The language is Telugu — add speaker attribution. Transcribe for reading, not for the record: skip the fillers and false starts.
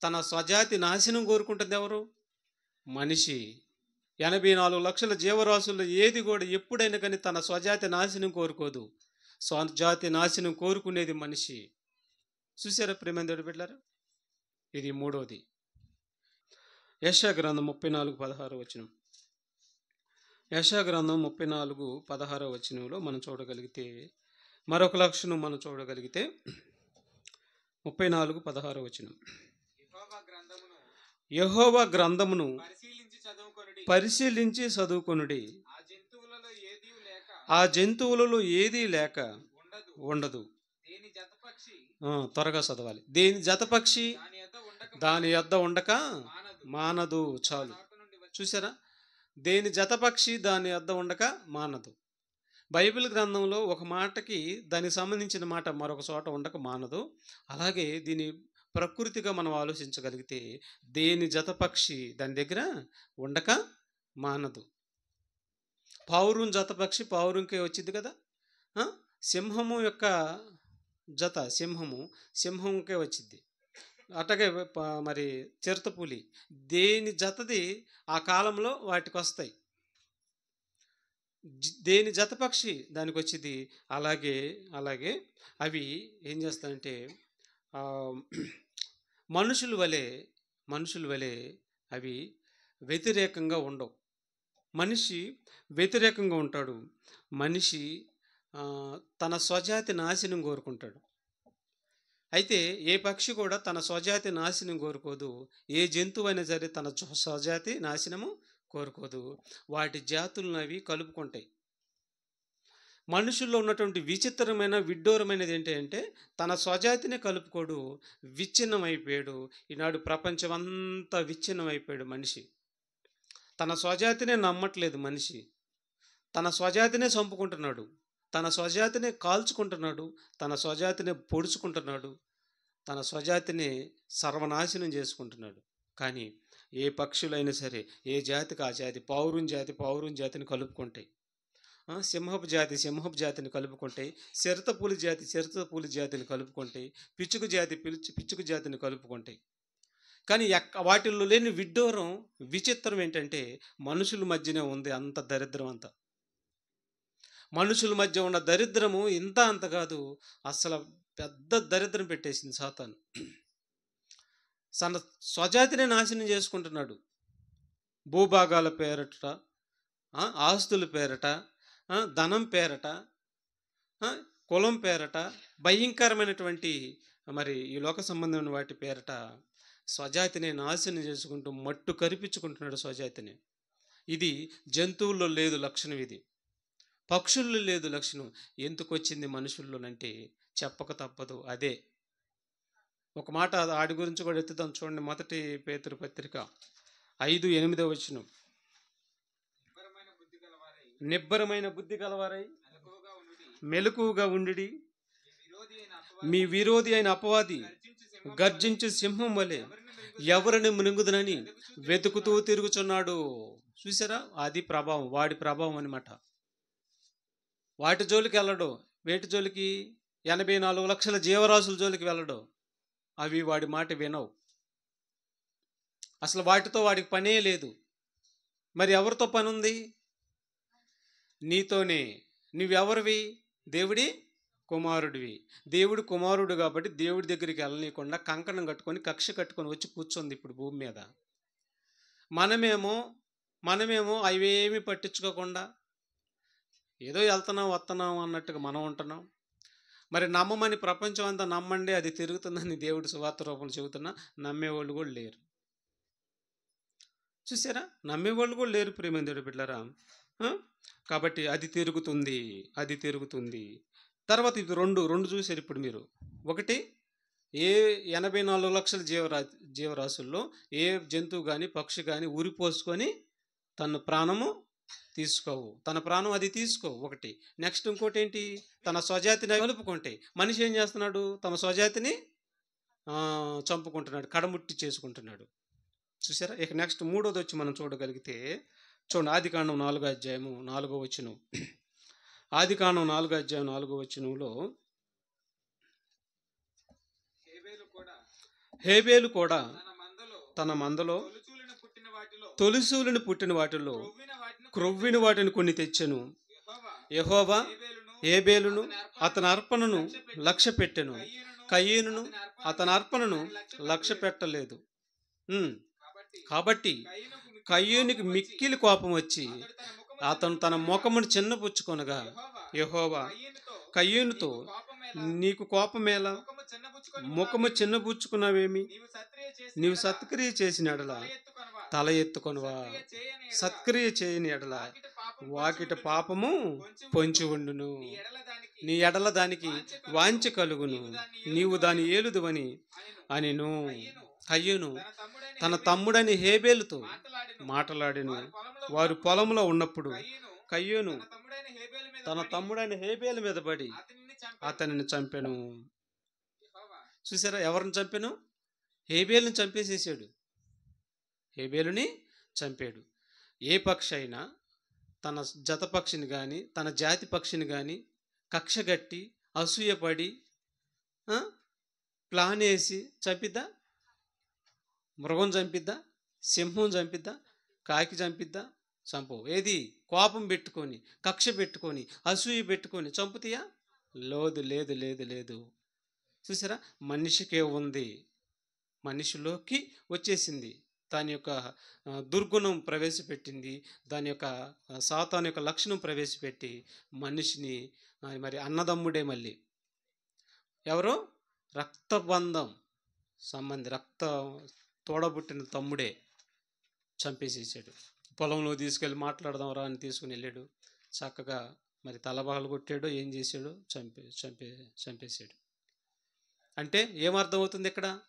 Speaker 1: తన స్వజాతి నాశనం కోరుకుంటుంది ఎవరు? మనిషి. 84 లక్షల జీవరాశుల్లో ఏది కూడా ఎప్పుడైనా కానీ తన స్వజాతి నాశనం కోరుకోదు. స్వజాతి నాశనం కోరుకునేది మనిషి. చూసారా ప్రేమందేవుడు బిడ్డలారా? ఇది మూడోది. యెషయా గ్రంథం 34:16 వచనం. యెషయా గ్రంథం 34:16 వచనంలో మనం చూడగలిగితే, మరొక లక్షణం మనం చూడగలిగితే 34:16 వచనం. యెహోవా గ్రంథమును పరిశీలించి చదువుకొనుడి. ఆ జంతువులలో ఏదీ లేక ఉండదు. త్వరగా చదవాలి. దేని జతపక్షి దాని యొద్ద ఉండక మానదు. చాలు. చూసారా? దేని జతపక్షి దాని యొద్ద ఉండక మానదు. బైబిల్ గ్రంథంలో ఒక మాటకి దానికి సంబంధించిన మాట మరొక చోట ఉండక మానదు. అలాగే దీని ప్రకృతిగా మనం ఆలోచించగలిగితే దేని జతపక్షి దాని దగ్గర ఉండక మానదు. పావురం జతపక్షి పావురంకే వచ్చింది కదా. సింహము యొక్క జత సింహంకే వచ్చింది. అట్లాగే మరి చిరుతపులి దేని జతది ఆ కాలంలో వాటికి వస్తాయి. దేని జతపక్షి దానికి వచ్చింది. అలాగే అవి ఏం చేస్తాయంటే మనుషుల వలె అవి వ్యతిరేకంగా ఉండవు. మనిషి వ్యతిరేకంగా ఉంటాడు. మనిషి తన స్వజాతి నాశనం కోరుకుంటాడు. అయితే ఏ పక్షి కూడా తన స్వజాతి నాశనం కోరుకోదు. ఏ జంతువు అయినా సరే తన స్వజాతి నాశనము కోరుకోదు. వాటి జాతులను అవి కలుపుకుంటాయి. మనుషుల్లో ఉన్నటువంటి విచిత్రమైన విడ్డూరమైనది ఏంటంటే తన స్వజాతినే కలుపుకోడు, విచ్ఛిన్నం అయిపోయాడు. ఈనాడు ప్రపంచం అంతా విచ్ఛిన్నం అయిపోయాడు మనిషి. తన స్వజాతినే నమ్మట్లేదు మనిషి. తన స్వజాతినే చంపుకుంటున్నాడు, తన స్వజాతినే కాల్చుకుంటున్నాడు, తన స్వజాతినే పొడుచుకుంటున్నాడు, తన స్వజాతిని సర్వనాశనం చేసుకుంటున్నాడు. కానీ ఏ పక్షులైనా సరే ఏ జాతికి ఆ జాతి, పావురం జాతిని కలుపుకుంటాయి. సింహపు జాతిని కలుపుకుంటాయి. చిరుతపులి జాతిని కలుపుకుంటాయి. పిచ్చుక జాతిని కలుపుకుంటాయి. కానీ వాటిల్లో లేని విడ్డూరం విచిత్రం ఏంటంటే మనుషుల మధ్యనే ఉంది అంత దరిద్రం. అంతా మనుషుల మధ్య ఉన్న దరిద్రము ఇంత అంత కాదు, అసలు పెద్ద దరిద్రం పెట్టేసింది సాతాను. తన స్వజాతిని నాశనం చేసుకుంటున్నాడు. భూభాగాల పేరట, ఆస్తుల పేరట, ధనం పేరట, కులం పేరట, భయంకరమైనటువంటి మరి ఈ లోక సంబంధమైన వాటి పేరట స్వజాతిని నాశనం చేసుకుంటూ మట్టు కరిపించుకుంటున్నాడు స్వజాతిని. ఇది జంతువుల్లో లేదు లక్షణం, ఇది పక్షుల్లో లేదు లక్షణం. ఎందుకు వచ్చింది మనుషుల్లోనంటే చెప్పక తప్పదు. అదే ఒక మాట ఆడి గురించి కూడా ఎత్తుదాం చూడండి. 1 పేతురు పత్రిక 5:8 వచనం. నిబ్బరమైన బుద్ధి గలవారై మెలకువగా ఉండి మీ విరోధి అయిన అపవాది గర్జించు సింహం వలె ఎవరిని మృంగుదునని వెతుకుతూ తిరుగుచున్నాడు. చూసారా? అది ప్రభావం, వాడి ప్రభావం అన్నమాట. వాటి జోలికి వెళ్ళడు. వేటి జోలికి? 84 లక్షల జీవరాశుల జోలికి వెళ్ళడు. అవి వాడి మాట వినవు. అసలు వాటితో వాడికి పనే లేదు. మరి ఎవరితో పని ఉంది? నీతోనే. నువ్వెవరివి? దేవుడి కుమారుడివి. దేవుడి కుమారుడు కాబట్టి దేవుడి దగ్గరికి వెళ్ళనీయకుండా కంకణం కట్టుకొని కక్ష కట్టుకొని వచ్చి కూర్చుంది ఇప్పుడు భూమి మీద. మనమేమో అవేమి పట్టించుకోకుండా ఏదో వెళ్తున్నాం వస్తున్నాం అన్నట్టుగా మనం ఉంటున్నాం. మరి నమ్మమని ప్రపంచం అంతా నమ్మండి అది తిరుగుతుందని దేవుడి సువార్త రూపంలో చెబుతున్నా నమ్మేవాళ్ళు కూడా లేరు. చూసారా? నమ్మేవాళ్ళు కూడా లేరు ప్రేమందేవుడు బిడ్డలారా. కాబట్టి అది తిరుగుతుంది. తర్వాత ఇది రెండు చూసారు ఇప్పుడు మీరు. ఒకటి, ఏ 84 లక్షల జీవరాశుల్లో ఏ జంతువు కానీ పక్షి కానీ ఉరిపోసుకొని తన ప్రాణము తీసుకోవు. తన ప్రాణం అది తీసుకోవు. ఒకటి. నెక్స్ట్ ఇంకోటి ఏంటి? తన స్వజాతిని కలుపుకుంటే. మనిషి ఏం చేస్తున్నాడు? తన స్వజాతిని చంపుకుంటున్నాడు, కడముట్టి చేసుకుంటున్నాడు. చూసారా? ఇక నెక్స్ట్ మూడోది వచ్చి మనం చూడగలిగితే చూడండి. ఆదికాండం 4వ వచనం. ఆదికాండం 4వ వచనంలో హేబేలు కూడా తన మందలో
Speaker 2: తొలుచూలున పుట్టిన వాటిలో
Speaker 1: తొలిసూలుని పుట్టిన వాటిలో
Speaker 2: క్రొవ్విన వాటిని
Speaker 1: క్రొవ్విన వాటిని కొన్ని తెచ్చెను.
Speaker 2: యెహోవా
Speaker 1: యెహోవా
Speaker 2: హేబేలును
Speaker 1: ఏబేలును
Speaker 2: అతని
Speaker 1: అతని అర్పణను లక్ష్య పెట్టెను. కయీనును
Speaker 2: అతని
Speaker 1: అతని అర్పణను లక్ష్య పెట్టలేదు. ఉమ్. కాబట్టి కయ్యూనికి మిక్కిలి కోపం వచ్చి అతను తన ముఖమును చిన్నపుచ్చుకొనగా యెహోవా కయ్యూనుతో నీకు కోపమేలా, ముఖము చిన్నపుచ్చుకున్నావేమి, నీవు సత్క్రియ చేసిన ఎడల తల ఎత్తుకొనువా, సత్క్రియ చేయని ఎడల వాకిట పాపము పొంచి ఉండును, నీ ఎడల దానికి వాంఛ కలుగును, నీవు దాని ఏలుదువని అనిను. కయ్యూను తన తమ్ముడని హేబేలుతో మాట్లాడెను. వారు పొలంలో ఉన్నప్పుడు కయ్యూను తన తమ్ముడైన హేబేలు మీద పడి అతనిని చంపెను. చూసారా, ఎవరిని చంపెను? హేబేలుని చంపేసేసాడు. హేబేలుని చంపాడు. ఏ పక్షి అయినా తన జత పక్షిని కానీ తన జాతి పక్షిని కానీ కక్షగట్టి అసూయపడి ప్లాన్ వేసి చంపిద్దా? మృగం చంపిద్దా? సింహం చంపిద్దా? కాకి చంపిద్దా? చంపవు. ఏది? కోపం పెట్టుకొని, కక్ష పెట్టుకొని, అసూయ పెట్టుకొని చంపుతాయా? లేదు లేదు లేదు లేదు. చూసారా, మనిషికే ఉంది, మనిషిలోకి వచ్చేసింది. దాని యొక్క దుర్గుణం ప్రవేశపెట్టింది, దాని యొక్క సాతాను యొక్క లక్షణం ప్రవేశపెట్టి మనిషిని మరి అన్నదమ్ముడే మళ్ళీ ఎవరో రక్తబంధం సంబంధి, రక్త తోడబుట్టిన తమ్ముడే చంపేసేసాడు. పొలంలో తీసుకెళ్ళి మాట్లాడదాం రా అని తీసుకుని వెళ్ళాడు. చక్కగా మరి తలబాగలు కొట్టాడో ఏం చేశాడో చంపేశాడు. అంటే ఏమర్థం అవుతుంది ఇక్కడ?